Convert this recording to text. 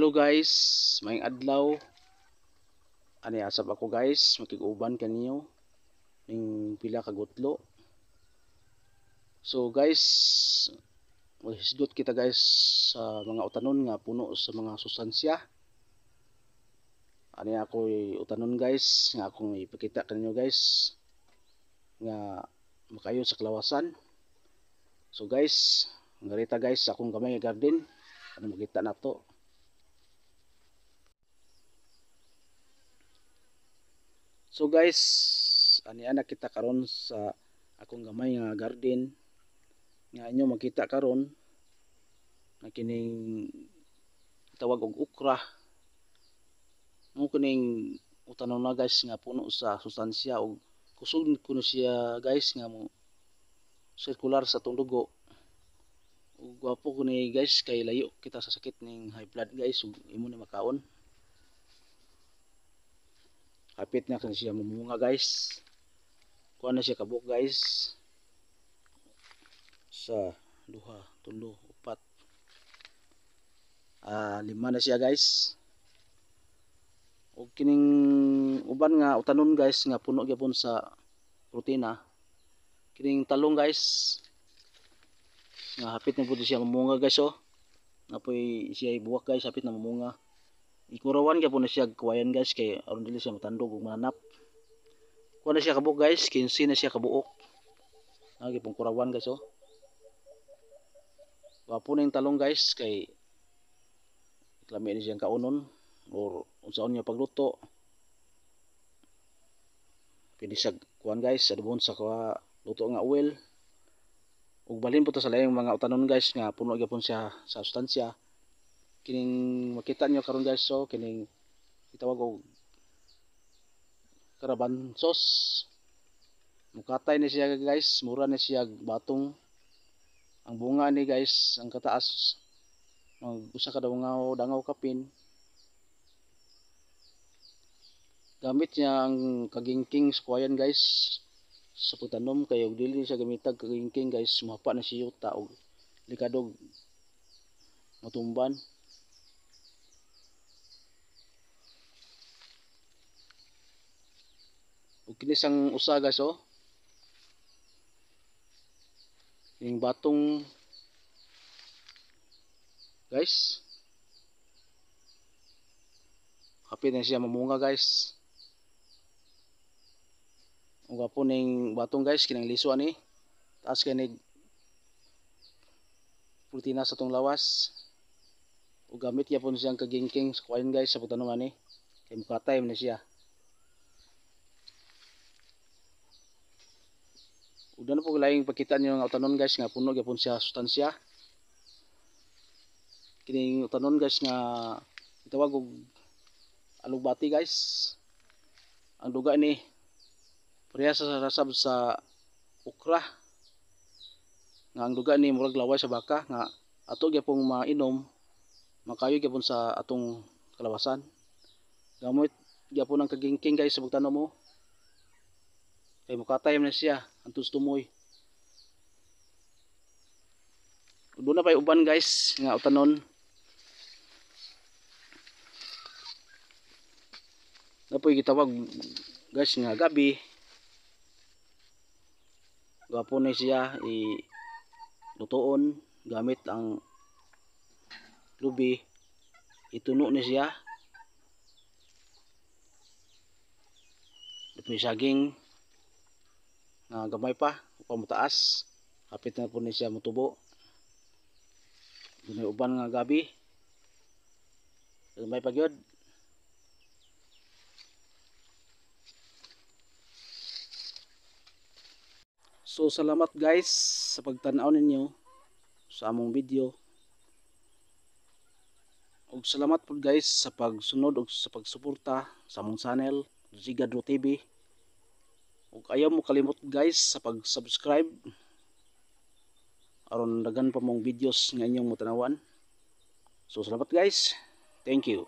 Hello guys, maayong adlaw. Ani asap ako guys, makig-uban kaniyo ning pila ka gutlo. So guys, maghisgot kita guys sa mga utanon nga puno sa mga sustansya. Ani ako utanon guys nga akong ipakita kanyo guys nga makayo sa kalawasan. So guys, ngarita guys akong gamay nga garden, ano makita nato. So guys, ani ana kita karon sa akong gamay nga garden nga inyo makita karon na kining tawag og okra. Mo kining utanon na guys nga puno sa sustansya og kusog kuno siya guys nga mo circular sa tong dugo. Ug gwapo kuni guys kay layo kita sa sakit ning high blood guys ug imo ni makaon. Kapit na kan siya mamunga guys. Kuha na siya kabuk guys. Sa duha, tulo, upat. Lima na siya guys. O kining uban nga utanon guys nga puno gyapon sa protina. Kining talong guys. Nga hapit na pud siya mamunga guys oh. Napoy siya ibuwak guys hapit na mamunga. Ikurawan gyapon na siya kuwayan guys kay aron dili siya matandog ug mananap. Kuha na siya kabuk guys, 15 na siya kabuok. Nagi pong kurawan guys oh. Wapo na yung talong guys kay lami ni siyang kaunon or unsaon niya pagluto. Pwede siya kuhan guys, adubon sa luto nga oil. Ug balhin po to sa layang mga utanon guys nga puno gyapon siya sa sustansya. Kining makita nyo karon guys so kining itawag og karabansos. Mukatay na siya guys, mura na siya batong. Ang bunga ni guys, ang kataas mag usa ka dangaw kapin. Gamit niya ang kagingking sa kuwayan guys sa pagtanom kay og dili siya gamitag kagingking guys, sumapa na siya yuta og likadog matumban. Ug kini sang usa guys oh. Yung batong guys. Kapit na siya mamunga guys. Ug apo ning batong guys kinang liso ani. Taas kay nig protina sa tong lawas. Ug gamit gyapon siyang kagingking sa kuwayan guys sa pagtanom ani. Kay mukatay man siya. Ug na po laing pakita niyo nga utanon guys nga puno gyapon siya sustansya. Kining utanon guys nga itawag og alugbati guys. Ang duga ni parehas sa rasab sa okra. Nga ang duga ni murag laway sa baka nga ato gyapong mainom makayo gyapon sa atong kalawasan. Gamit gyapon ang kagingking guys sa pagtanom mo. Kay mukatay na siya antus tumoy. Doon na pay uban guys nga utanon. Napoy gitawag guys nga gabi. Gapo na siya lutoon gamit ang lubi. Ituno na siya. Napoy saging nga gamay pa pamutaas. Kapit na po ni siya mutubo. Dunay uban nga gabi. Gamay pa gyud. So salamat guys sa pagtan-aw ninyo sa among video. Ug salamat po guys sa pagsunod ug sa pagsuporta sa among channel Zigad TV. Ug ayaw mo kalimot guys sa pag-subscribe aron daghan pa mong videos nga inyong matanawan. So salamat guys. Thank you.